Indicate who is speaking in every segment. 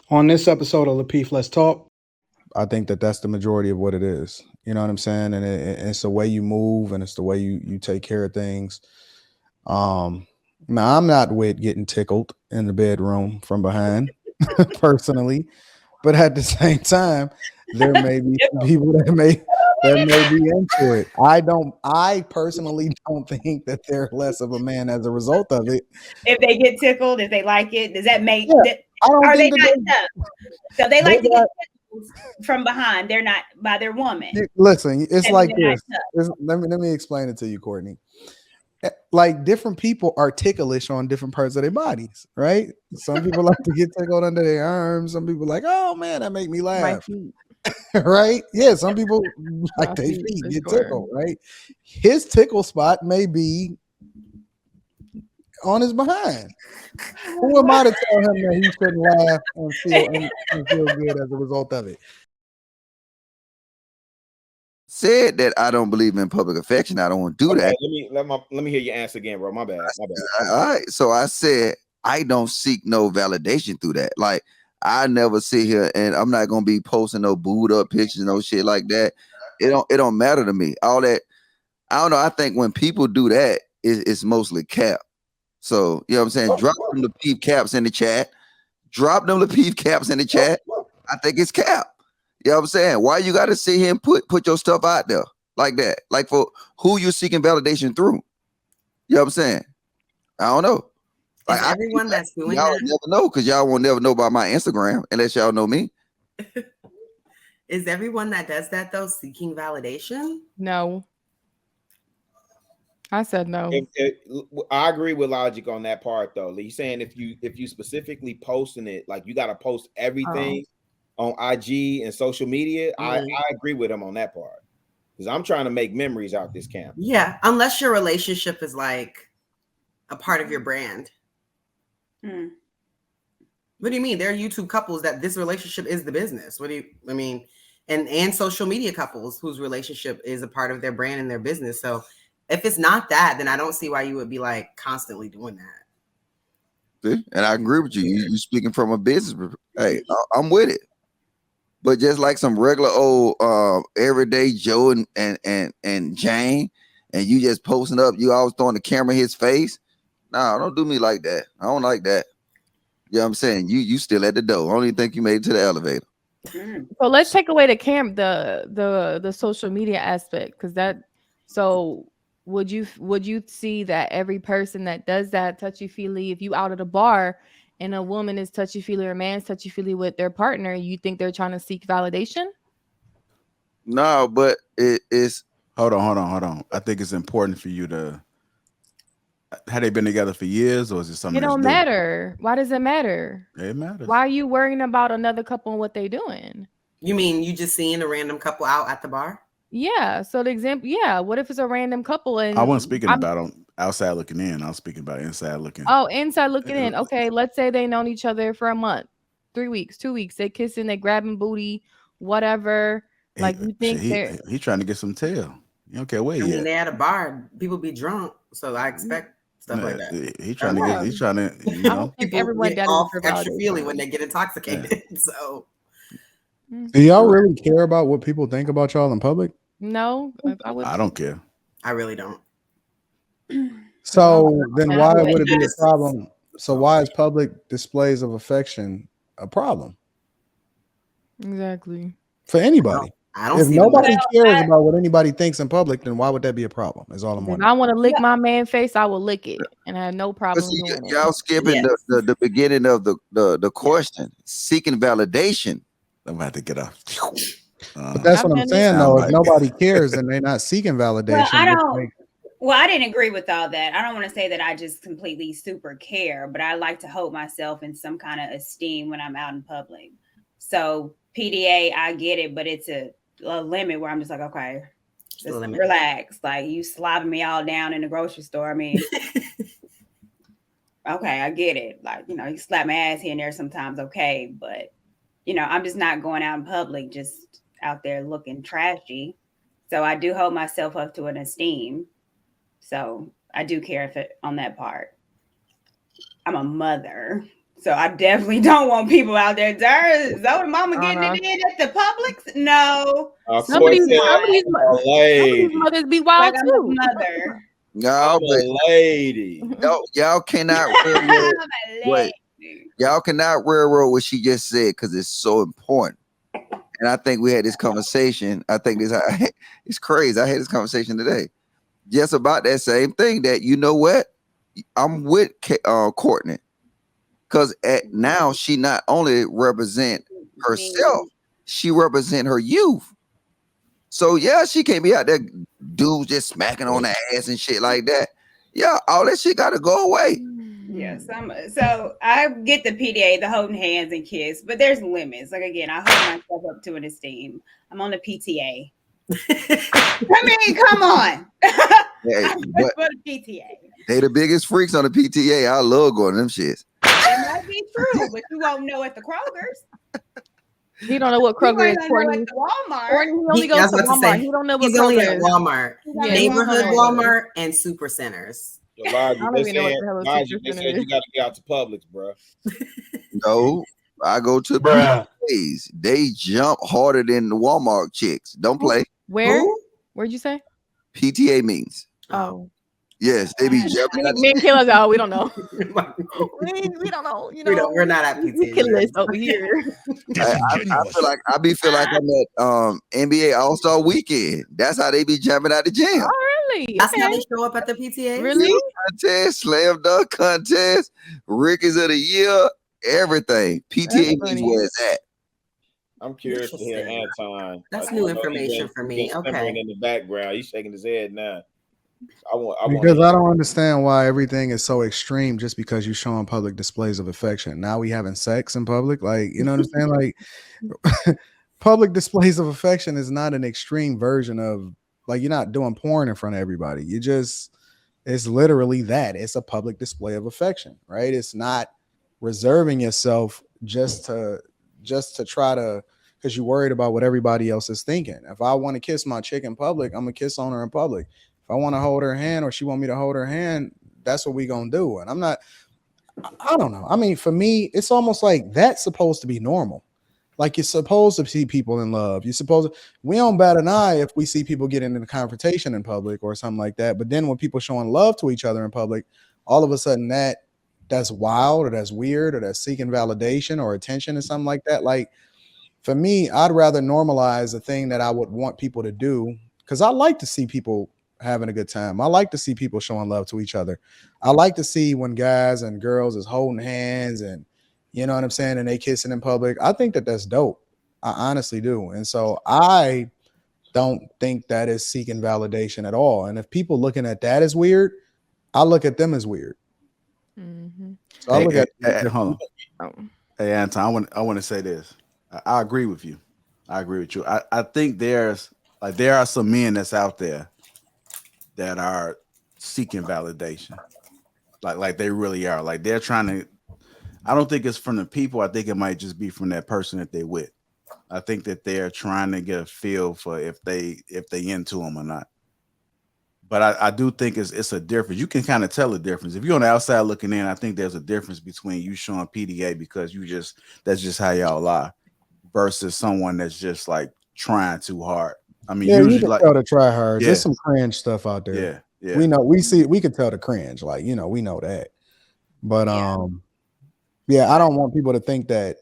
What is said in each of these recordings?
Speaker 1: On this episode of Lapeef, Let's Talk.
Speaker 2: I think that that's the majority of what it is. You know what I'm saying? And it's the way you move, and it's the way you take care of things. Now I'm not with getting tickled in the bedroom from behind, personally, but at the same time, there may be some people that may be into it. I personally don't think that they're less of a man as a result of it.
Speaker 3: If they get tickled, if they like it, does that make
Speaker 2: Yeah,
Speaker 3: that?
Speaker 2: I don't
Speaker 3: Are they
Speaker 2: think that
Speaker 3: not? So they
Speaker 2: they
Speaker 3: like to get
Speaker 2: got
Speaker 3: tickled from behind. They're not by their woman.
Speaker 2: listen, it's
Speaker 3: And
Speaker 2: like
Speaker 3: they're not
Speaker 2: this.
Speaker 3: tough.
Speaker 2: Let me explain it to you, Courtney. Like different people are ticklish on different parts of their bodies, right? Some people like to get tickled under their arms. Some people like, oh man, that make me
Speaker 4: My
Speaker 2: laugh,
Speaker 4: feet.
Speaker 2: right? Yeah, some people like
Speaker 4: My
Speaker 2: their
Speaker 4: feet,
Speaker 2: feet
Speaker 4: for
Speaker 2: get
Speaker 4: sure.
Speaker 2: tickled, right? His tickle spot may be on his behind. Who am I to tell him that he shouldn't laugh and feel good as a result of it?
Speaker 5: Said that I don't believe in public affection. I don't want to do
Speaker 6: Okay,
Speaker 5: that.
Speaker 6: let me hear your answer again, bro. My bad.
Speaker 5: All right. So I said I don't seek no validation through that. Like I never sit here and I'm not gonna be posting no booed up pictures, no shit like that. It don't matter to me. All that I don't know. I think when people do that, it's mostly cap. So you know what I'm saying? Drop them the peep caps in the chat. Drop them the peep caps in the chat. I think it's cap. You know what I'm saying? Why you gotta sit here and put your stuff out there like that? Like for who you seeking validation through? You know what I'm saying? I don't know.
Speaker 7: Is everyone that's doing
Speaker 5: y'all
Speaker 7: that?
Speaker 5: never know because y'all won't never know about my Instagram unless y'all know me.
Speaker 7: Is everyone that does that though seeking validation?
Speaker 4: No. I said no.
Speaker 6: I agree with Logic on that part though. He's saying if you specifically posting it, like you got to post everything on IG and social media. I agree with him on that part because I'm trying to make memories out this camp.
Speaker 7: Yeah, unless your relationship is like a part of your brand. What do you mean? There are YouTube couples that this relationship is the business. And social media couples whose relationship is a part of their brand and their business. So if it's not that, then I don't see why you would be like constantly doing that.
Speaker 5: See? And I agree with you. You speaking from a business. Hey, I'm with it. But just like some regular old everyday Joe and Jane, and you just posting up, you always throwing the camera in his face. Nah, don't do me like that. I don't like that. You know what I'm saying? You still at the door. I don't even think you made it to the elevator.
Speaker 4: So let's take away the social media aspect because that. So would you see that every person that does that touchy feely, if you out at a bar and a woman is touchy feely or a man's touchy feely with their partner, you think they're trying to seek validation?
Speaker 5: No, but it's
Speaker 2: hold on. I think it's important for you to. Had they been together for years, or is it something?
Speaker 4: It don't matter. Why does it matter?
Speaker 2: It matters.
Speaker 4: Why are you worrying about another couple and what they doing?
Speaker 7: You mean you just seeing a random couple out at the bar?
Speaker 4: Yeah. So the example, yeah. What if it's a random couple and
Speaker 2: I wasn't speaking about outside looking in. I was speaking about inside looking.
Speaker 4: Oh, inside looking in. Okay, let's say they known each other for a month, 3 weeks, 2 weeks. They kissing, they grabbing booty, whatever. Like you think
Speaker 2: he trying to get some tail. You don't care where he at.
Speaker 7: They at a bar, people be drunk, so I expect stuff like that.
Speaker 2: He's trying to. You know,
Speaker 4: I don't think everyone
Speaker 7: get off extra feeling when they get intoxicated. Yeah. So,
Speaker 2: do y'all really care about what people think about y'all in public?
Speaker 4: No,
Speaker 2: I don't care.
Speaker 7: I really don't.
Speaker 2: So then why would it be a problem? So why is public displays of affection a problem?
Speaker 4: Exactly.
Speaker 2: For anybody.
Speaker 7: I don't
Speaker 2: if nobody cares about what anybody thinks in public, then why would that be a problem? Is all I'm wondering.
Speaker 4: If I want to lick my man's face, I will lick it, and I have no problem doing it.
Speaker 5: Y'all skipping the beginning of the question, seeking validation.
Speaker 2: I'm about to get off. But that's what I'm saying, though. If nobody cares, then they're not seeking validation.
Speaker 3: Well, I didn't agree with all that. I don't want to say that I just completely super care, but I like to hold myself in some kind of esteem when I'm out in public. So PDA, I get it, but it's a limit where I'm just like, okay, just relax. Like you slobbing me all down in the grocery store. I mean, okay, I get it. Like, you slap my ass here and there sometimes, okay, but I'm just not going out in public, just out there looking trashy. So I do hold myself up to an esteem. So I do care on that part. I'm a mother, So I definitely don't want people out there. Zoe mama getting it in at the Publix? No.
Speaker 4: Some of these
Speaker 6: lady.
Speaker 4: mothers be wild
Speaker 3: Like I'm
Speaker 4: too.
Speaker 3: a mother.
Speaker 5: No, but
Speaker 6: lady.
Speaker 5: y'all cannot railroad what y'all cannot railroad what she just said because it's so important. And I think we had this conversation. I think it's crazy. I had this conversation today, just about that same thing. That you know what, I'm with Courtney, because now she not only represent herself, she represent her youth. So yeah, she can't be out there dudes just smacking on the ass and shit like that. Yeah, all that shit got to go away.
Speaker 3: Yes, so I get the PDA, the holding hands and kiss, but there's limits. Like again, I hold myself up to an esteem. I'm on the PTA. I mean, come on.
Speaker 5: Hey,
Speaker 3: but PTA.
Speaker 5: They the biggest freaks on the PTA. I love going to them shits.
Speaker 3: That might be true, but you won't know at the Kroger's.
Speaker 4: He don't know what Kroger is.
Speaker 3: Courtney. Walmart.
Speaker 4: He only goes to Walmart. He don't know what
Speaker 7: He's
Speaker 4: Kroger
Speaker 7: only at
Speaker 4: is.
Speaker 7: Walmart,
Speaker 4: Yeah,
Speaker 7: neighborhood Walmart, and super centers.
Speaker 6: They said you got to get out to Publix, bro.
Speaker 5: No, I go to PTAs. They jump harder than the Walmart chicks. Don't play.
Speaker 4: Where? Where'd you say?
Speaker 5: PTA means.
Speaker 4: Oh.
Speaker 5: Yes, they be jumping.
Speaker 4: Me and Kayla's out. We don't know. we don't know. You know,
Speaker 7: we're not at PTA.
Speaker 4: Kill list over here.
Speaker 5: I feel like I'm at NBA All-Star Weekend. That's how they be jumping out the gym.
Speaker 4: Oh, really?
Speaker 7: That's how they show up at the PTA.
Speaker 4: Really?
Speaker 5: Contest, slam dunk contest, Rookies of the Year, everything. PTA means where it's at.
Speaker 6: I'm curious to hear Anton.
Speaker 7: That's new information for me. Okay.
Speaker 6: In the background, he's shaking his head now.
Speaker 2: Because I don't understand why everything is so extreme just because you're showing public displays of affection. Now we having sex in public, like, you know what I'm saying? Like, public displays of affection is not an extreme version of, like, you're not doing porn in front of everybody. It's literally that. It's a public display of affection, right? It's not reserving yourself just to try to, because you're worried about what everybody else is thinking. If I want to kiss my chick in public, I'm gonna kiss on her in public. If I want to hold her hand or she want me to hold her hand, that's what we gonna do. And I don't know. I mean, for me, it's almost like that's supposed to be normal. Like, you're supposed to see people in love. We don't bat an eye if we see people get into a confrontation in public or something like that. But then when people showing love to each other in public, all of a sudden that's wild or that's weird or that's seeking validation or attention or something like that. Like, for me, I'd rather normalize the thing that I would want people to do, because I like to see people having a good time. I like to see people showing love to each other. I like to see when guys and girls is holding hands and, you know what I'm saying, and they kissing in public. I think that's dope. I honestly do. And so I don't think that is seeking validation at all. And if people looking at that as weird, I look at them as weird.
Speaker 4: Mm-hmm.
Speaker 2: So I look at
Speaker 8: hold on. Hey, Anton, I want to say this. I agree with you. I agree with you. I think there are some men that's out there that are seeking validation. Like they really are. Like, they're trying to, I don't think it's from the people. I think it might just be from that person that they're with. I think that they're trying to get a feel for if they into them or not. But I do think it's a difference. You can kind of tell the difference. If you're on the outside looking in, I think there's a difference between you showing PDA because that's just how y'all are, versus someone that's just like trying too hard. I mean,
Speaker 2: yeah,
Speaker 8: usually
Speaker 2: you can
Speaker 8: like
Speaker 2: tell to try hard.
Speaker 8: Yeah.
Speaker 2: There's some cringe stuff out there.
Speaker 8: Yeah, yeah.
Speaker 2: We know, we can tell the cringe, like, you know, we know that. But yeah, I don't want people to think that.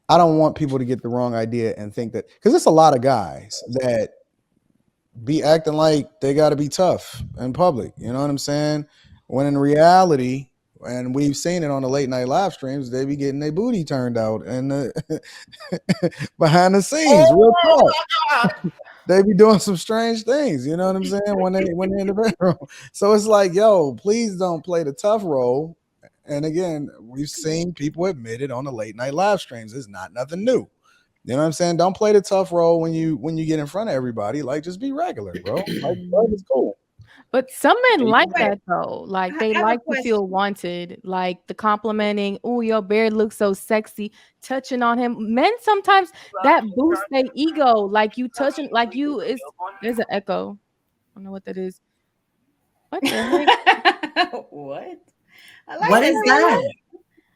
Speaker 2: I don't want people to get the wrong idea and think that, because there's a lot of guys that be acting like they got to be tough in public. You know what I'm saying? When in reality, and we've seen it on the late night live streams, they be getting their booty turned out and behind the scenes, real talk. They be doing some strange things. You know what I'm saying? When they're in the bedroom. So it's like, yo, please don't play the tough role. And again, we've seen people admit it on the late night live streams. It's not nothing new. You know what I'm saying? Don't play the tough role when you get in front of everybody. Like, just be regular, bro. Like, love is cool.
Speaker 4: But some men like that though. Like, they like to feel wanted. Like the complimenting, oh, your beard looks so sexy, touching on him. Men sometimes that boosts their ego. Like, you touching, like there's an echo. I don't know what that is. What the heck?
Speaker 3: What?
Speaker 7: What is that?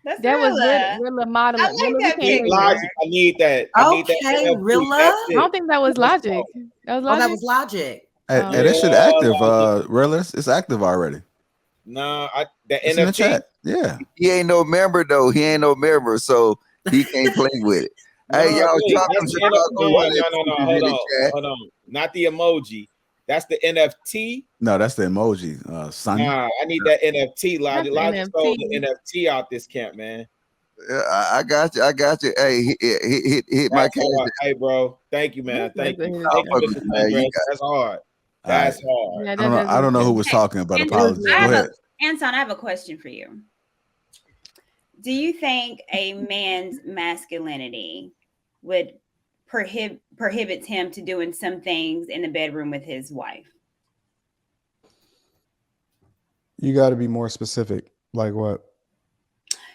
Speaker 3: That's
Speaker 4: That was
Speaker 3: Rilla.
Speaker 4: Rilla modeling.
Speaker 3: I like
Speaker 4: Rilla, we
Speaker 3: that
Speaker 4: can't hear
Speaker 3: picture.
Speaker 4: you.
Speaker 6: Logic. I need that. I need that
Speaker 7: Okay,
Speaker 6: NFT.
Speaker 7: Rilla.
Speaker 6: That's
Speaker 4: I
Speaker 6: it.
Speaker 4: don't think that was
Speaker 6: Let's
Speaker 4: Logic.
Speaker 6: go.
Speaker 4: That was
Speaker 7: Oh,
Speaker 4: Logic.
Speaker 7: that was Logic.
Speaker 2: Hey,
Speaker 4: Oh.
Speaker 2: hey, that shit
Speaker 6: Yeah,
Speaker 2: active,
Speaker 6: Logic.
Speaker 2: Realist. It's active already.
Speaker 6: Nah, the
Speaker 2: It's in the
Speaker 6: NFT.
Speaker 2: chat. Yeah.
Speaker 5: He ain't no member though. He ain't no member, so he can't play with it. Hey,
Speaker 6: No,
Speaker 5: y'all
Speaker 6: wait,
Speaker 5: drop
Speaker 6: that's
Speaker 5: them
Speaker 6: the
Speaker 5: Chicago
Speaker 6: no,
Speaker 5: wallet
Speaker 6: no.
Speaker 5: emojis in the chat.
Speaker 6: Hold on. Not the emoji. That's the NFT.
Speaker 2: No, that's the emoji, son.
Speaker 6: Nah, I need that NFT.
Speaker 4: That's
Speaker 6: Logic,
Speaker 4: the
Speaker 6: Logic stole the
Speaker 4: NFT.
Speaker 6: NFT out this camp, man.
Speaker 5: I got you. I got you. Hey, hit my
Speaker 6: That's
Speaker 5: cash.
Speaker 6: hard. Hey, bro. Thank you, man. Thank
Speaker 4: That's
Speaker 6: you.
Speaker 4: a-
Speaker 6: Thank you,
Speaker 5: fuck
Speaker 6: Mr.
Speaker 5: with you, man. You
Speaker 6: Sundress.
Speaker 5: got
Speaker 6: That's hard.
Speaker 2: All
Speaker 6: That's
Speaker 2: right.
Speaker 6: hard.
Speaker 4: Yeah,
Speaker 2: I don't know. I don't know who was talking, but
Speaker 3: Anton,
Speaker 2: apologies.
Speaker 3: I
Speaker 2: Go
Speaker 3: have
Speaker 2: ahead.
Speaker 3: Anton, I have a question for you. Do you think a man's masculinity would prohibits him to doing some things in the bedroom with his wife?
Speaker 1: You got to be more specific. Like what?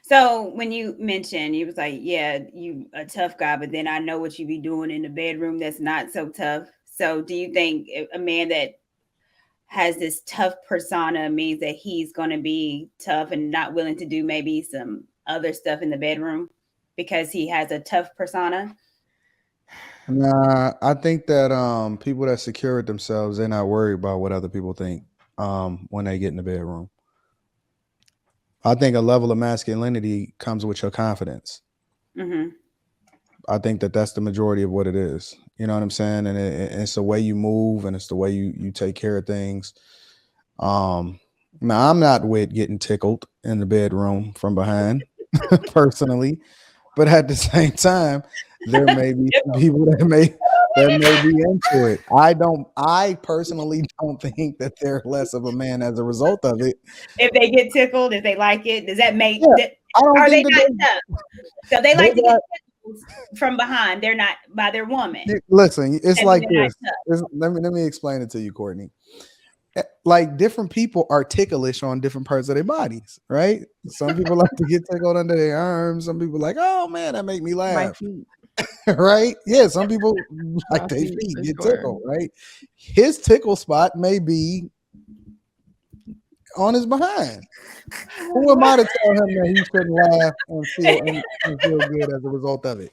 Speaker 3: So when you mentioned, you was like, yeah, you a tough guy, but then I know what you be doing in the bedroom that's not so tough. So do you think a man that has this tough persona means that he's going to be tough and not willing to do maybe some other stuff in the bedroom because he has a tough persona?
Speaker 1: Nah, I think that people that secure it themselves, they're not worried about what other people think when they get in the bedroom. I think a level of masculinity comes with your confidence.
Speaker 3: Mm-hmm.
Speaker 1: I think that that's the majority of what it is. You know what I'm saying? And it's the way you move and it's the way you take care of things. Now I'm not with getting tickled in the bedroom from behind personally, but at the same time, there may be some people that may be into it. I personally don't think that they're less of a man as a result of it.
Speaker 3: If they get tickled, if they like it, does that make
Speaker 1: I don't
Speaker 3: are they
Speaker 1: think
Speaker 3: not
Speaker 1: that
Speaker 3: tough? So they like to get tickled from behind. They're not by their woman.
Speaker 1: Listen, it's
Speaker 3: That
Speaker 1: like
Speaker 3: means they're not
Speaker 1: this.
Speaker 3: tough.
Speaker 1: Let me explain it to you, Courtney. Like different people are ticklish on different parts of their bodies, right? Some people like to get tickled under their arms. Some people like, oh man, that make me
Speaker 4: My
Speaker 1: laugh,
Speaker 4: feet.
Speaker 1: right? Yeah, some people like
Speaker 4: My
Speaker 1: their
Speaker 4: feet,
Speaker 1: feet
Speaker 4: for
Speaker 1: get
Speaker 4: sure.
Speaker 1: tickled, right? His tickle spot may be on his behind. Who am I to tell him that he shouldn't laugh and feel good as a result of it?